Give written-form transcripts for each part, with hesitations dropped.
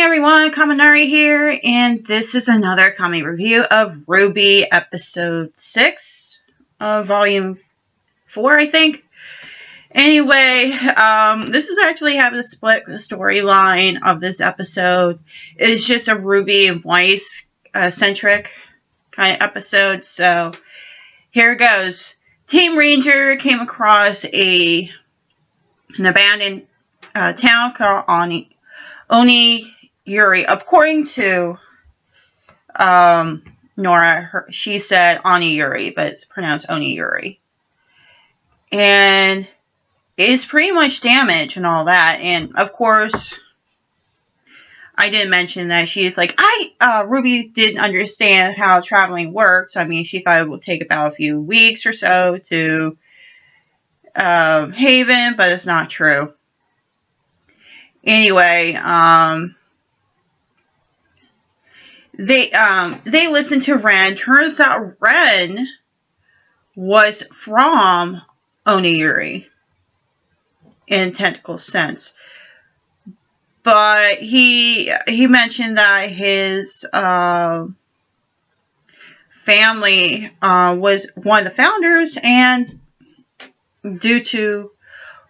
morning, everyone. Kaminari here, and this is another comic review of RWBY episode 6 of volume 4, I think. Anyway, this is actually having a split storyline of this episode. It's just a RWBY and Weiss centric kind of episode, so here it goes. Team Ranger came across an abandoned town called Oniyuri. According to Nora, she said Oniyuri, but it's pronounced Oniyuri. And it's pretty much damaged and all that. And of course, I didn't mention that she's like, RWBY didn't understand how traveling works. I mean, she thought it would take about a few weeks or so to Haven, but it's not true. Anyway, they listened to Ren. Turns out Ren was from Oniyuri in technical sense, but he mentioned that his family was one of the founders, and due to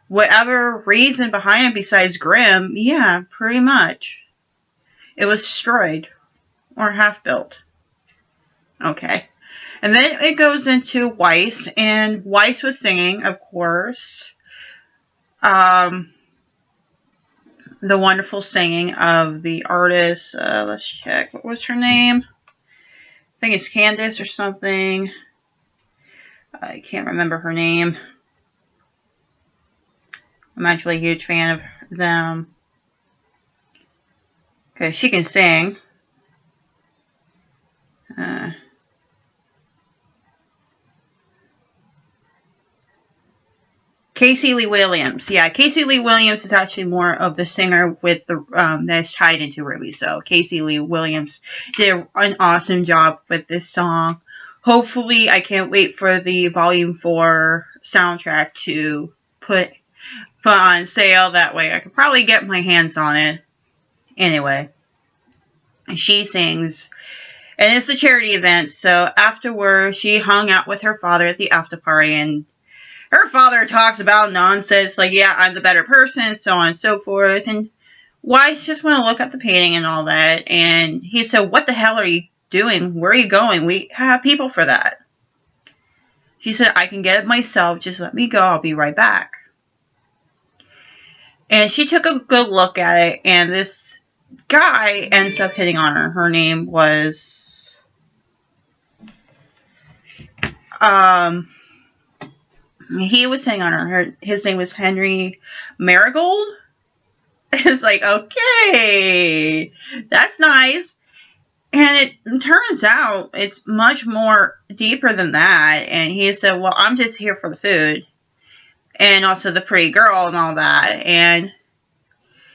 whatever reason behind it besides Grimm, yeah, pretty much, it was destroyed or half built. Okay. And then it goes into Weiss, and Weiss was singing, of course, the wonderful singing of the artist. Let's check. What was her name? I think it's Candace or something. I can't remember her name. I'm actually a huge fan of them. Okay, she can sing. Casey Lee Williams. Yeah, Casey Lee Williams is actually more of the singer with the that's tied into RWBY. So Casey Lee Williams did an awesome job with this song. Hopefully, I can't wait for the Volume 4 soundtrack to put on sale. That way I could probably get my hands on it. Anyway, she sings, and it's a charity event. So afterwards, she hung out with her father at the after party, and her father talks about nonsense, like, yeah, I'm the better person, so on and so forth. And Weiss just want to look at the painting and all that. And he said, what the hell are you doing? Where are you going? We have people for that. She said, I can get it myself. Just let me go. I'll be right back. And she took a good look at it. And this guy ends up hitting on her. Her name was he was hitting on her. His name was Henry Marigold. It's like, okay, that's nice. And it turns out it's much more deeper than that. And he said, well, I'm just here for the food. And also the pretty girl and all that. And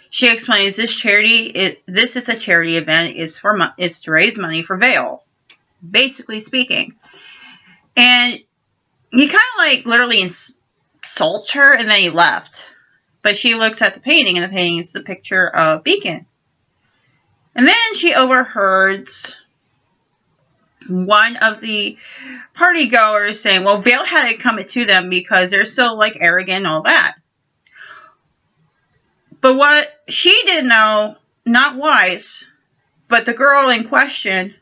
she explains this this is a charity event. It's to raise money for Vale, basically speaking. And he kind of like literally insults her, and then he left. But she looks at the painting, and the painting is the picture of Beacon. And then she overhears one of the party goers saying, well, Vale had it coming to them because they're so like arrogant and all that. But what she didn't know, not Weiss, but the girl in question,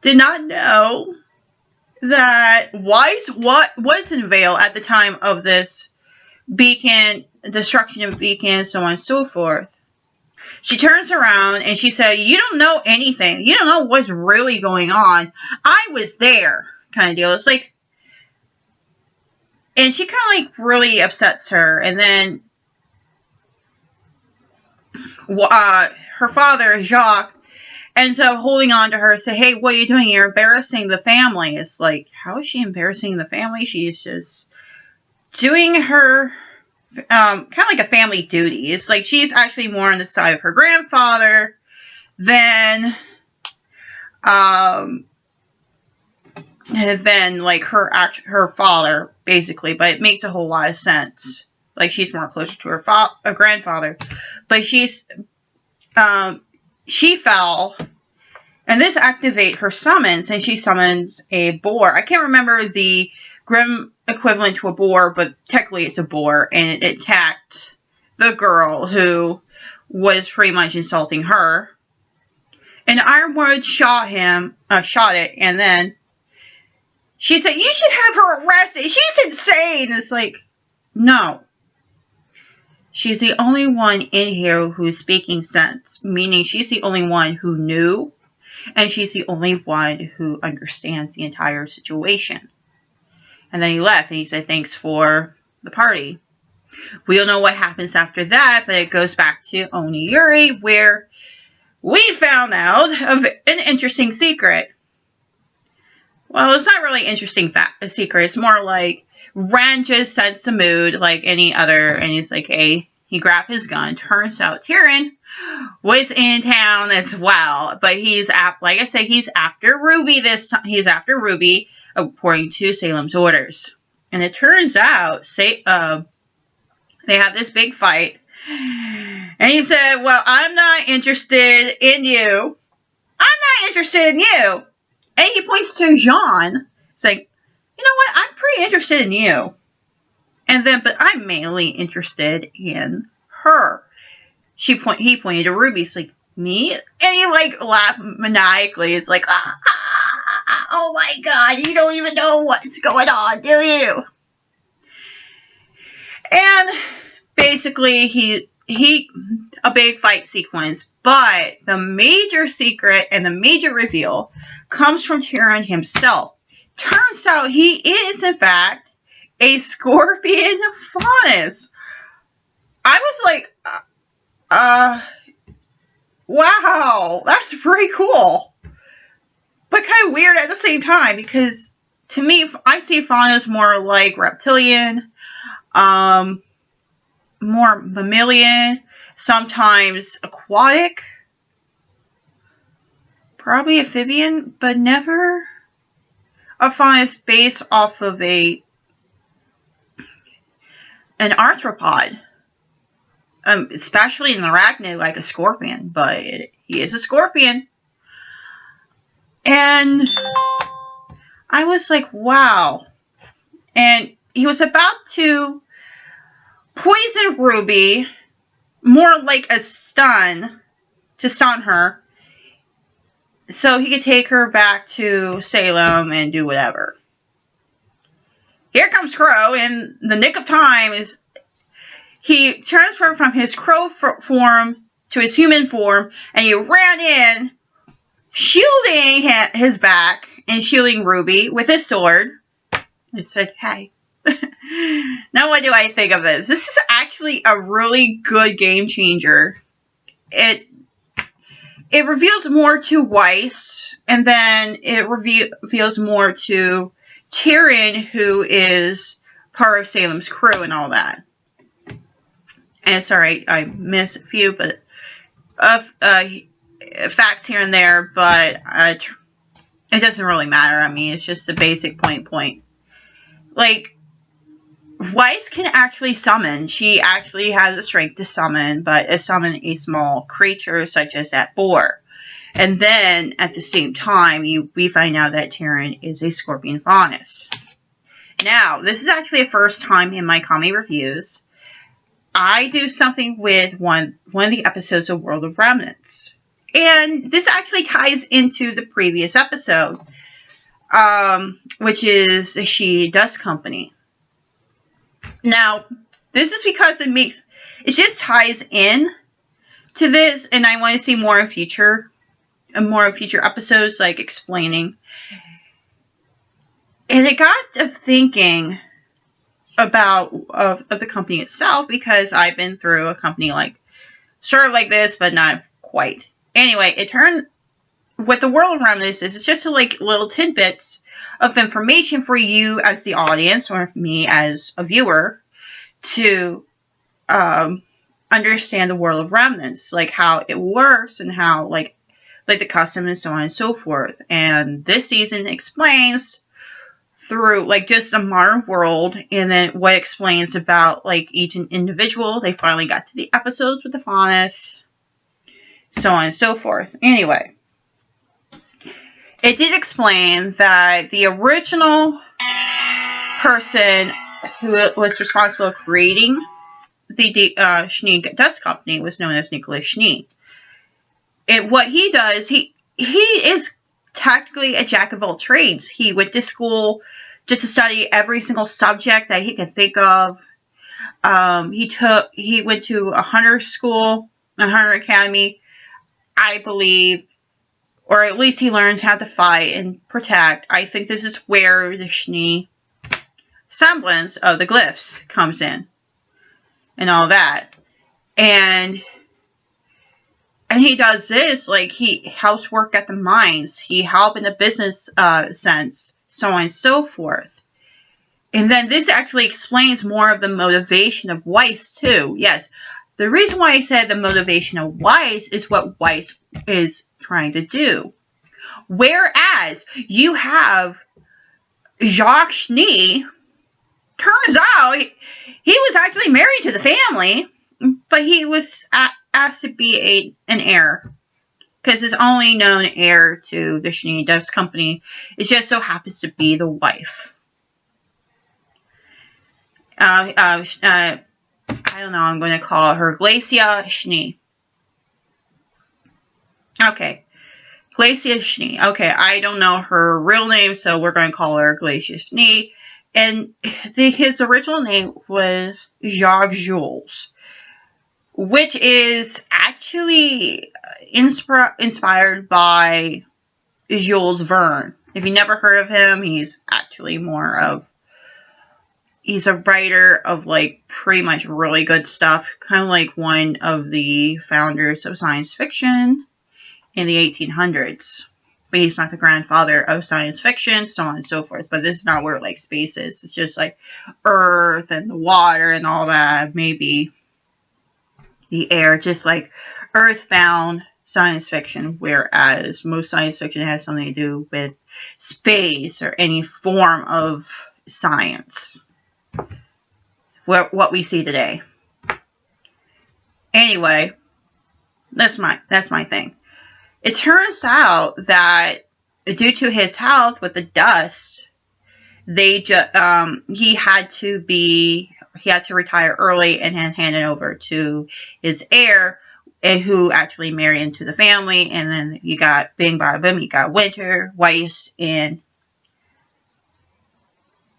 did not know that Weiss was in Vale at the time of this Beacon, destruction of Beacon, so on and so forth. She turns around and she said, you don't know anything. You don't know what's really going on. I was there, kind of deal. It's like, and she kind of like really upsets her. And then her father, Jacques, ends up holding on to her and say, hey, what are you doing? You're embarrassing the family. It's like, how is she embarrassing the family? She's just doing her kind of like a family duty. It's like she's actually more on the side of her grandfather than like her father, basically. But it makes a whole lot of sense. Like, she's more closer to her grandfather. But she's she fell, and this activates her summons, and she summons a boar. I can't remember the Grimm equivalent to a boar, but technically it's a boar, and it attacked the girl who was pretty much insulting her. And Ironwood shot it, and then she said, "You should have her arrested. She's insane." It's like, no. She's the only one in here who's speaking sense, meaning she's the only one who knew, and she's the only one who understands the entire situation. And then he left, and he said, "Thanks for the party." We don't know what happens after that, but it goes back to Oniyuri, where we found out of an interesting secret. Well, it's not really interesting a secret. It's more like Ren just sets the mood like any other, and he's like, hey, he grabbed his gun. Turns out Tyrion was in town as well, but he's like I said, he's after Ruby this time. He's after Ruby according to Salem's orders, and it turns out they have this big fight, and he said, "Well, I'm not interested in you. I'm not interested in you." And he points to Jean, saying, "You know what? I'm pretty interested in you." And then, but I'm mainly interested in her. He pointed to Ruby. He's like, "Me?" And he like laughed maniacally. It's like, oh my God, you don't even know what's going on, do you? And basically, a big fight sequence. But the major secret and the major reveal comes from Tyrion himself. Turns out he is, in fact, a scorpion faunus. I was like, wow, that's pretty cool. But kind of weird at the same time, because to me, I see faunus more like reptilian, more mammalian, sometimes aquatic, probably amphibian, but never a faunus based off of an arthropod, especially an arachnid like a scorpion, but he is a scorpion. And I was like, wow. And he was about to poison Ruby, more like a stun, to stun her, so he could take her back to Salem and do whatever. Here comes Crow in the nick of time. He transferred from his crow form to his human form, and he ran in, shielding his back and shielding Ruby with his sword. And said, "Hey." Now what do I think of this? This is actually a really good game changer. It reveals more to Weiss, and then it reveals more to Tyrion, who is part of Salem's crew and all that. And sorry, I missed a few but facts here and there, but it doesn't really matter. I mean, it's just a basic point. Like, Weiss can actually summon. She actually has the strength to summon, but summon a small creature such as that boar. And then, at the same time, we find out that Tyrion is a scorpion faunus. Now, this is actually the first time in my comic reviews I do something with one of the episodes of World of Remnants. And this actually ties into the previous episode, which is She Dust Company. Now, this is because it just ties in to this, and I want to see more in future episodes, like explaining. And it got to thinking about the company itself, because I've been through a company sort of like this, but not quite. Anyway, it turned what the World of Rement is. It's just little tidbits of information for you as the audience, or me as a viewer, to understand the World of Remnants, like how it works and how like the custom and so on and so forth. And this season explains through just the modern world, and then what explains about each individual. They finally got to the episodes with the faunus. so on and so forth. Anyway, it did explain that the original person who was responsible for creating the Schnee Dust Company was known as Nicholas Schnee. And what he does, he is technically a jack of all trades. He went to school just to study every single subject that he could think of. He went to a hunter school, a hunter academy, I believe, or at least he learned how to fight and protect. I think this is where the Schnee semblance of the glyphs comes in and all that. And he does this, like, he helps work at the mines, he helps in the business sense, so on and so forth. And then this actually explains more of the motivation of Weiss too. Yes, the reason why I said the motivation of Weiss is what Weiss is trying to do. Whereas you have Jacques Schnee, turns out he was actually married to the family, but he was asked to be an heir. Because his only known heir to the Schnee Dust Company, it just so happens to be the wife. I don't know, I'm going to call her Glacia Schnee. Okay. Glacia Schnee. Okay, I don't know her real name, so we're going to call her Glacia Schnee. And his original name was Jacques Jules, which is actually inspired by Jules Verne. If you never heard of him, he's actually he's a writer of, like, pretty much really good stuff. Kind of like one of the founders of science fiction in the 1800s. But he's not the grandfather of science fiction, so on and so forth. But this is not where, like, space is. It's just, like, Earth and the water and all that. Maybe the air. Just like Earthbound science fiction. Whereas most science fiction has something to do with space or any form of science. What we see today. Anyway, that's my thing. It turns out that due to his health with the dust, he had to retire early and hand it over to his heir, and who actually married into the family. And then you got bing bada boom, you got Winter, Weiss, and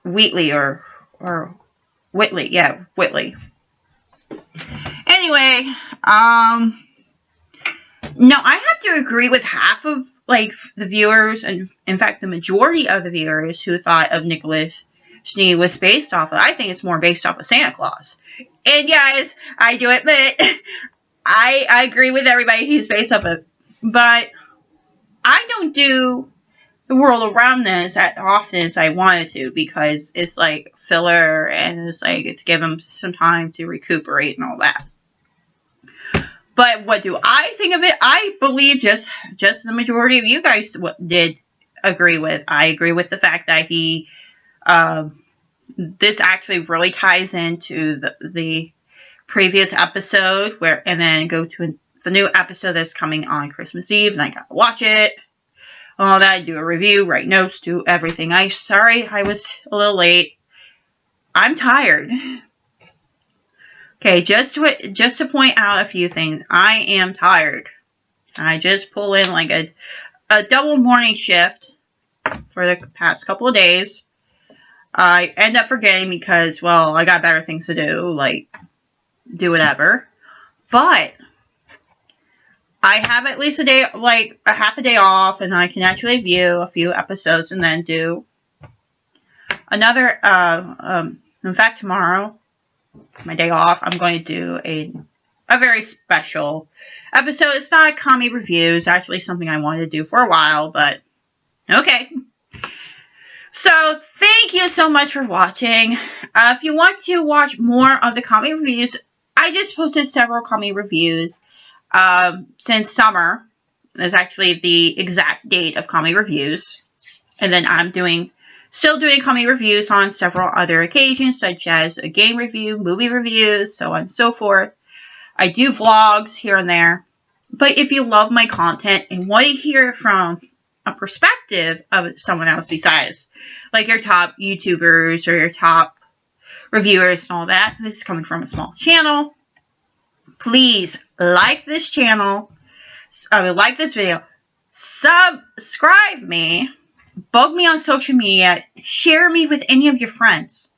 Wheatley or Whitley, yeah, Whitley. Anyway, no, I have to agree with half of, like, the viewers, and in fact the majority of the viewers who thought of Nicholas Schnee was based off of. I think it's more based off of Santa Claus. And yes, I do admit, I agree with everybody he's based off of, but I don't do the World of Rement as often as I wanted to, because it's like filler, and it's like it's given him some time to recuperate and all that. But what do I think of it? I believe just the majority of you guys did agree with. I agree with the fact that he, this actually really ties into the previous episode, and then go to the new episode that's coming on Christmas Eve, and I gotta watch it. All that, do a review, write notes, do everything. Sorry I was a little late. I'm tired. Okay, just to point out a few things. I am tired. I just pull in like a double morning shift for the past couple of days. I end up forgetting because, well, I got better things to do, like do whatever. But I have at least a day, like a half a day off, and I can actually view a few episodes and then do another, in fact, tomorrow, my day off, I'm going to do a very special episode. It's not a comic review. It's actually something I wanted to do for a while, but okay. So, thank you so much for watching. If you want to watch more of the comic reviews, I just posted several comic reviews since summer. There's actually the exact date of comic reviews. And then I'm still doing comic reviews on several other occasions, such as a game review, movie reviews, so on and so forth. I do vlogs here and there. But if you love my content and want to hear from a perspective of someone else besides, like your top YouTubers or your top reviewers and all that, this is coming from a small channel, please like this channel, like this video, subscribe me, bug me on social media, share me with any of your friends.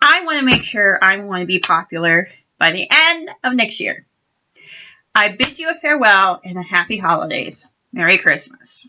I want to make sure I want to be popular by the end of next year. I bid you a farewell and a happy holidays. Merry Christmas.